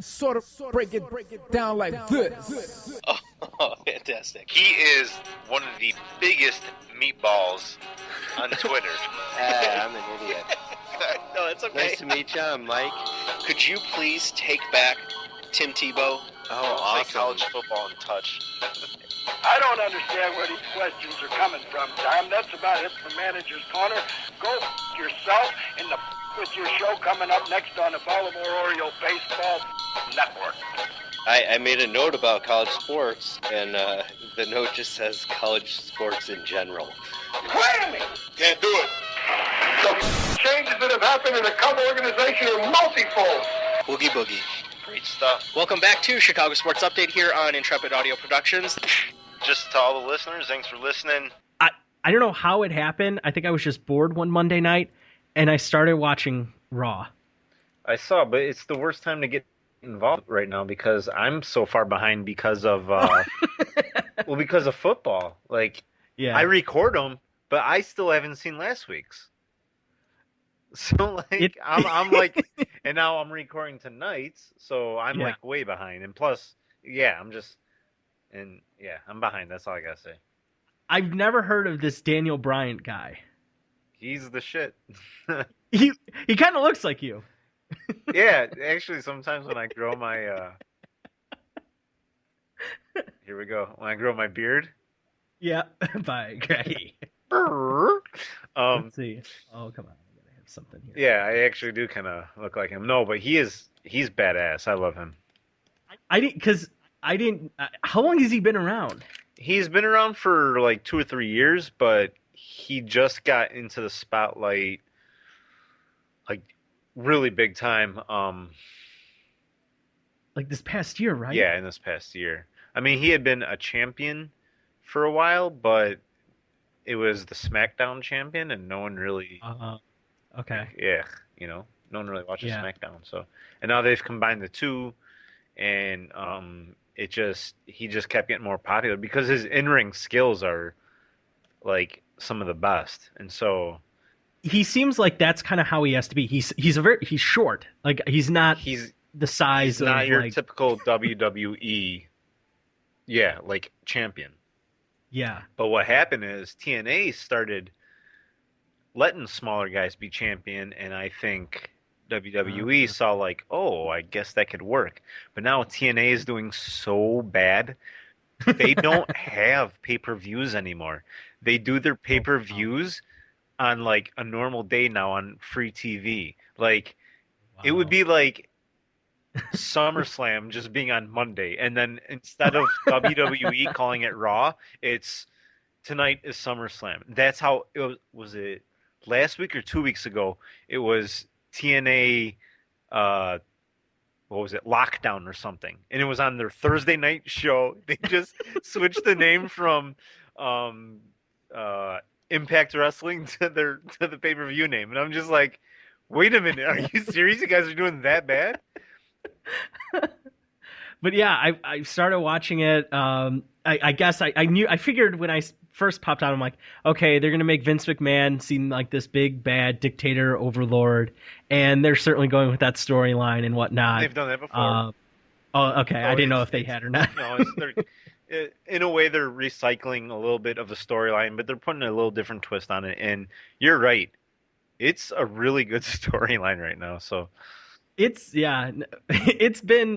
Sort of break it down like this. Oh, fantastic. He is one of the biggest meatballs on Twitter. I'm an idiot. No, it's okay. Nice to meet you. I'm Mike. Could you please take back Tim Tebow? Oh, awesome. College football in touch. I don't understand where these questions are coming from, Tom. That's about it for Manager's Corner. Go yourself and with your show coming up next on the Baltimore Oriole Baseball Network. I made a note about college sports, and the note just says college sports in general. Whammy! Can't do it. The changes that have happened in the Cub organization are multifold. Boogie boogie. Great stuff. Welcome back to Chicago Sports Update here on Intrepid Audio Productions. Just to all the listeners, thanks for listening. I don't know how it happened. I think I was just bored one Monday night, and I started watching Raw. I saw, but it's the worst time to get involved right now because I'm so far behind because of because of football. Like, Yeah, I record them, but I still haven't seen last week's. So like, I'm like, and now I'm recording tonight's, so I'm like way behind. And plus, I'm behind. That's all I gotta say. I've never heard of this Daniel Bryant guy. He's the shit. He kind of looks like you. Yeah, actually, sometimes when I grow my here we go. When I grow my beard. Yeah, by Greggy. Let's see. Oh, come on. I gotta have something here. Yeah, I actually do kind of look like him. No, but he's badass. I love him. I didn't. How long has he been around? He's been around for like 2 or 3 years, but he just got into the spotlight like really big time. Like this past year, right? Yeah, in this past year. I mean, he had been a champion for a while, but it was the SmackDown champion, and no one really. Okay. Yeah, no one really watches SmackDown. So, and now they've combined the two, and he just kept getting more popular because his in-ring skills are like some of the best, and so he seems like that's kind of how he has to be. He's short. Like he's the size of not your like, typical WWE, like champion. Yeah. But what happened is TNA started letting smaller guys be champion, and I think WWE saw like, oh, I guess that could work. But now TNA is doing so bad, they don't have pay-per-views anymore. They do their pay-per-views on like a normal day now on free TV. Like, it would be like SummerSlam just being on Monday, and then instead of WWE calling it Raw, it's tonight is SummerSlam. That's how it was it last week or 2 weeks ago? It was TNA, what was it, Lockdown or something, and it was on their Thursday night show. They just switched the name from Impact Wrestling to the pay-per-view name, and I'm just like, wait a minute, are you serious? You guys are doing that bad? But yeah, I started watching it. I guess I figured when I first popped out, I'm like, okay, they're gonna make Vince McMahon seem like this big bad dictator overlord, and they're certainly going with that storyline and whatnot. They've done that before. Okay, I didn't know if they had or not. No, in a way they're recycling a little bit of the storyline, but they're putting a little different twist on it. And you're right, it's a really good storyline right now. So it's been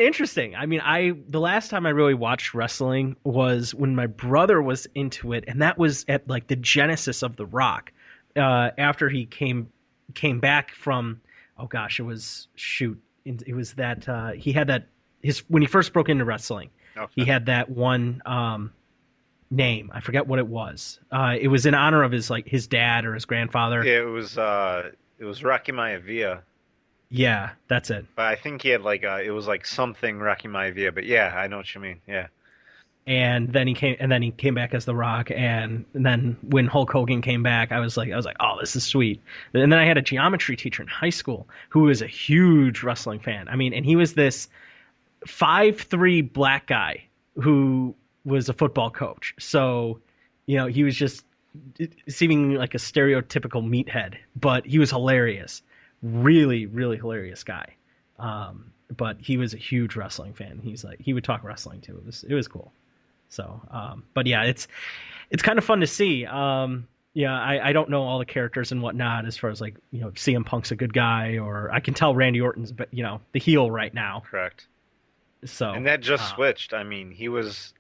interesting. I mean, the last time I really watched wrestling was when my brother was into it, and that was at like the genesis of The Rock. After he came back from, it was that he had that when he first broke into wrestling. Okay. He had that one name. I forget what it was. It was in honor of his dad or his grandfather. Yeah, it was Rocky Maivia. Yeah, that's it. But I think he had it was like something Rocky Maivia. But yeah, I know what you mean. Yeah. And then he came back as The Rock, and then when Hulk Hogan came back, I was like, oh, this is sweet. And then I had a geometry teacher in high school who was a huge wrestling fan. I mean, and he was this 5'3" black guy who was a football coach. So, he was just seeming like a stereotypical meathead, but he was hilarious. Really, really hilarious guy. But he was a huge wrestling fan. He would talk wrestling too. It was cool. So, but yeah, it's kind of fun to see. I don't know all the characters and whatnot as far as like, CM Punk's a good guy, or I can tell Randy Orton's, but the heel right now. Correct. So, and that just switched. I mean, he was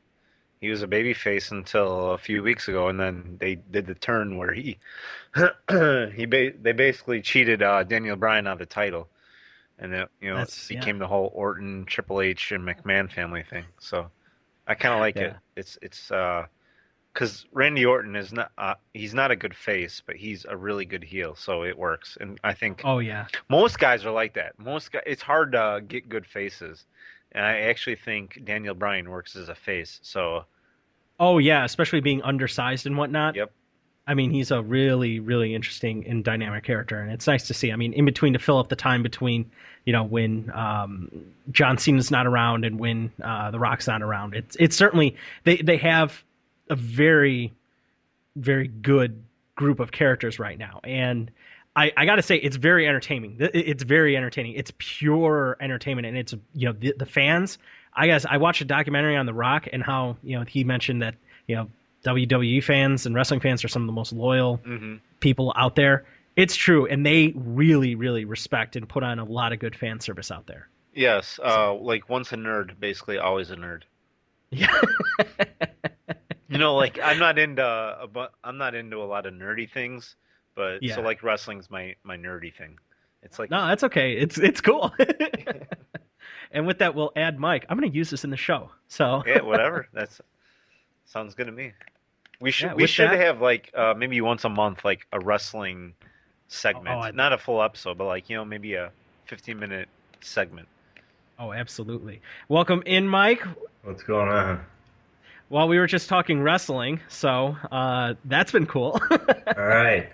a babyface until a few weeks ago, and then they did the turn where they basically cheated Daniel Bryan out of the title, and it became the whole Orton, Triple H, and McMahon family thing. So I kind of like it. It's because Randy Orton is not he's not a good face, but he's a really good heel, so it works. And I think most guys are like that. It's hard to get good faces. And I actually think Daniel Bryan works as a face. So, especially being undersized and whatnot. Yep. I mean, he's a really, really interesting and dynamic character, and it's nice to see. I mean, in between to fill up the time between, when John Cena's not around and when The Rock's not around. It's certainly they have a very, very good group of characters right now, and I got to say, it's very entertaining. It's very entertaining. It's pure entertainment, and it's the fans. I watched a documentary on The Rock and how he mentioned that WWE fans and wrestling fans are some of the most loyal people out there. It's true, and they really, really respect and put on a lot of good fan service out there. Yes, like once a nerd, basically always a nerd. Yeah. I'm not into a lot of nerdy things. But so like wrestling's my nerdy thing. It's like no, that's okay. It's cool. And with that, we'll add Mike. I'm going to use this in the show. So yeah, whatever. That sounds good to me. We should have like maybe once a month like a wrestling segment, not a full episode, but like maybe a 15-minute segment. Oh, absolutely. Welcome in, Mike. What's going on? Well, we were just talking wrestling, so that's been cool. All right.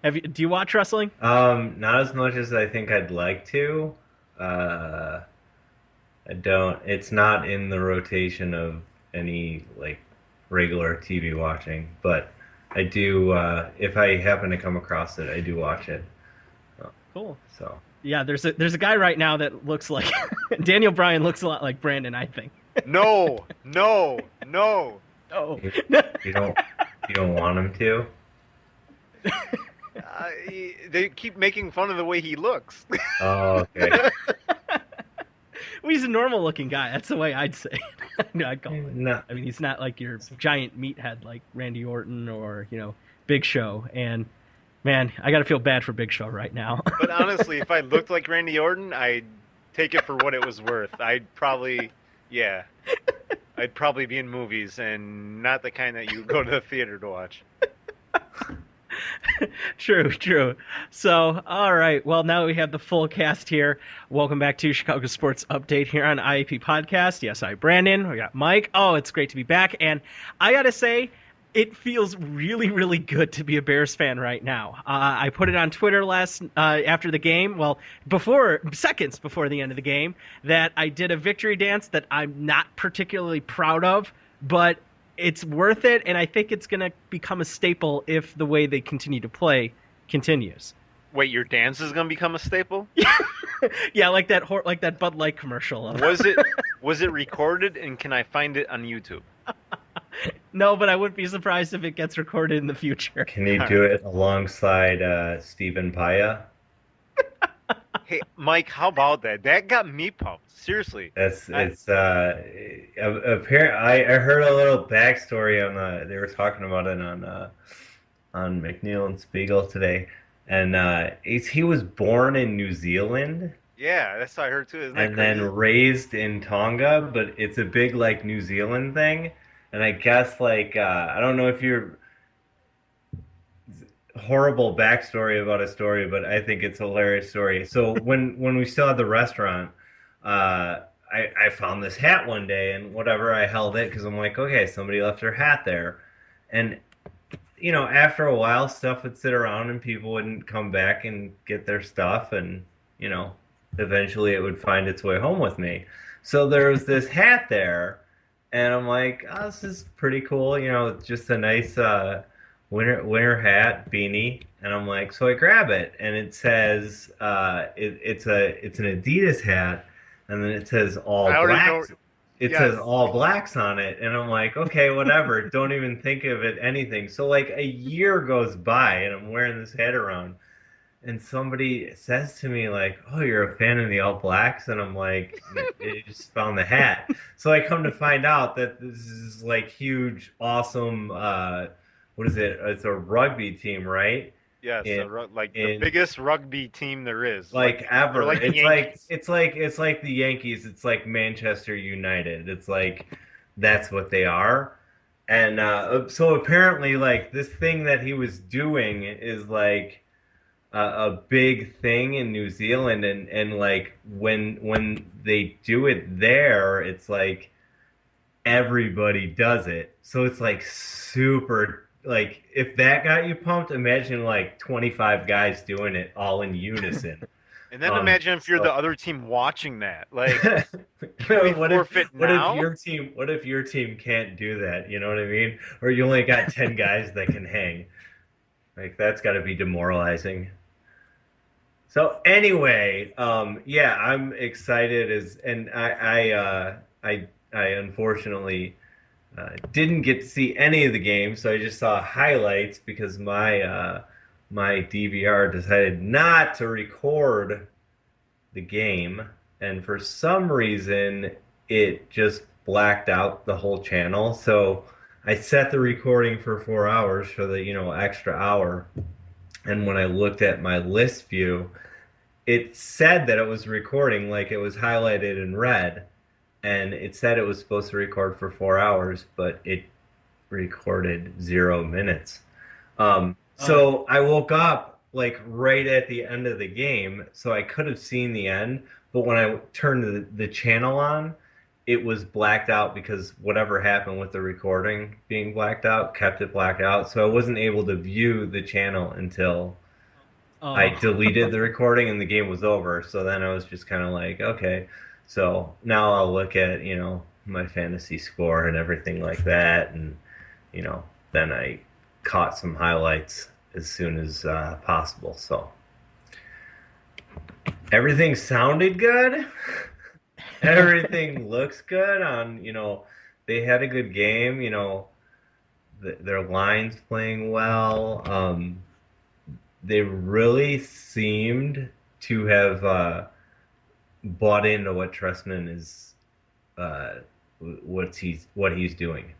Do you watch wrestling? Not as much as I think I'd like to. I don't. It's not in the rotation of any like regular TV watching, but I do. If I happen to come across it, I do watch it. Cool. So yeah, there's a guy right now that looks like Daniel Bryan looks a lot like Brandon, I think. No. Oh. You don't want him to. They keep making fun of the way he looks. Oh, okay. Well, he's a normal-looking guy. That's the way I'd say it. No, I'd call it. No. I mean, he's not like your giant meathead like Randy Orton or Big Show. And man, I got to feel bad for Big Show right now. But honestly, if I looked like Randy Orton, I'd take it for what it was worth. I'd probably be in movies and not the kind that you go to the theater to watch. True. So, all right. Well, now we have the full cast here. Welcome back to Chicago Sports Update here on IAP Podcast. Yes, Brandon. We got Mike. Oh, it's great to be back. And I got to say, it feels really, really good to be a Bears fan right now. I put it on Twitter after the game. Well, seconds before the end of the game, that I did a victory dance that I'm not particularly proud of, but it's worth it, and I think it's going to become a staple if the way they continue to play continues. Wait, your dance is going to become a staple? Yeah, like that Bud Light commercial. Was it recorded, and can I find it on YouTube? No, but I wouldn't be surprised if it gets recorded in the future. Can you do it alongside Stephen Paya? Hey, Mike, how about that? That got me pumped. Seriously. Apparent. I heard a little backstory on they were talking about it on McNeil and Spiegel today, and he was born in New Zealand. Yeah, that's what I heard too. Isn't that and crazy? Then raised in Tonga, but it's a big like New Zealand thing, and I guess like I don't know if you're horrible backstory about a story, but I think it's a hilarious story. So when we still had the restaurant, I found this hat one day, and whatever, I held it because I'm like, okay, somebody left their hat there, and after a while, stuff would sit around and people wouldn't come back and get their stuff, and eventually it would find its way home with me. So there was this hat there, and I'm like, oh, this is pretty cool, just a nice winter hat, beanie, and I'm like, so I grab it, and it says it's an Adidas hat, and then it says all I already know. blacks. It Yes. says all blacks on it, and I'm like, okay, whatever. Don't even think of it anything. So like a year goes by, and I'm wearing this hat around, and somebody says to me like, "Oh, you're a fan of the All Blacks," and I'm like, "I just found the hat." So I come to find out that this is like huge, awesome. What is it? It's a rugby team, right? Yes, In, the biggest rugby team there is. like ever. Or like the It's Yankees. it's like the Yankees. It's like Manchester United. It's like that's what they are. And so apparently, like this thing that he was doing is like a big thing in New Zealand, and like when they do it there, it's like everybody does it. So it's like super like if that got you pumped, imagine like 25 guys doing it all in unison. And then imagine if you're the other team watching that. Like, what if your team can't do that? You know what I mean? Or you only got 10 guys that can hang. Like that's got to be demoralizing. So anyway, yeah, I'm excited and I unfortunately didn't get to see any of the games, so I just saw highlights because my DVR decided not to record the game, and for some reason it just blacked out the whole channel. So I set the recording for 4 hours for the extra hour, and when I looked at my list view, it said that it was recording, like it was highlighted in red, and it said it was supposed to record for 4 hours, but it recorded 0 minutes. So I woke up like right at the end of the game, so I could have seen the end, but when I turned the channel on, it was blacked out because whatever happened with the recording being blacked out kept it blacked out, so I wasn't able to view the channel until I deleted the recording and the game was over. So then I was just kind of like, okay. So now I'll look at, my fantasy score and everything like that. And, then I caught some highlights as soon as possible. So everything sounded good. Everything looks good on, they had a good game, their line's playing well. They really seemed to have bought into what Trestman is, what he's doing.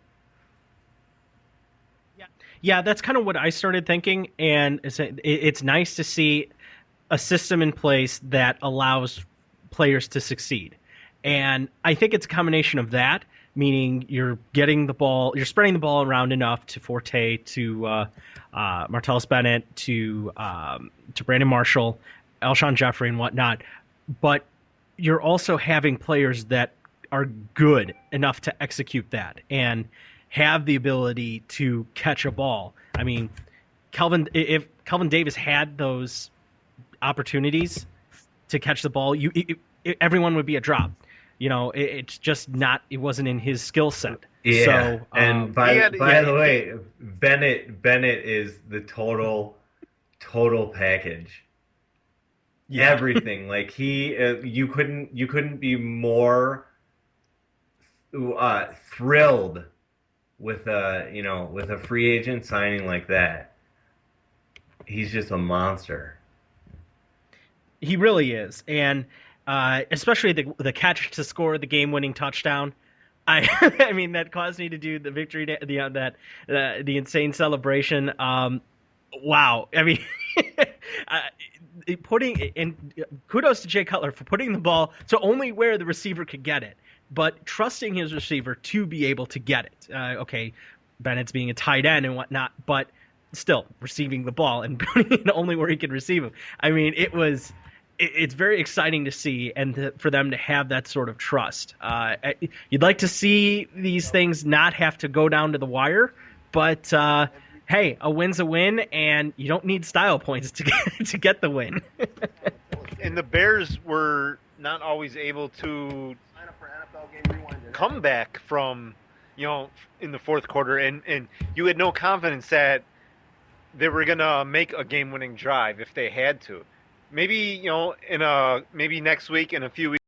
Yeah, that's kind of what I started thinking, and it's nice to see a system in place that allows players to succeed. And I think it's a combination of that, meaning you're getting the ball, you're spreading the ball around enough to Forte, to Martellus Bennett, to Brandon Marshall, Alshon Jeffrey, and whatnot. But you're also having players that are good enough to execute that and have the ability to catch a ball. I mean, if Kelvin Davis had those opportunities to catch the ball, everyone would be a drop. It's just not. It wasn't in his skill set. Yeah. So, and by the way, Bennett is the total package. Yeah. Everything. Like you couldn't be more thrilled with a free agent signing like that. He's just a monster. He really is, and especially the catch to score the game-winning touchdown. I mean, that caused me to do the victory, the insane celebration. Wow. I mean, kudos to Jay Cutler for putting the ball so only where the receiver could get it, but trusting his receiver to be able to get it. Okay, Bennett's being a tight end and whatnot, but still receiving the ball and putting it only where he could receive him. I mean, it's very exciting to see and for them to have that sort of trust. You'd like to see these things not have to go down to the wire, but hey, a win's a win, and you don't need style points to get the win. And the Bears were not always able to come back from, in the fourth quarter, and you had no confidence that they were gonna make a game-winning drive if they had to. Maybe maybe next week in a few weeks.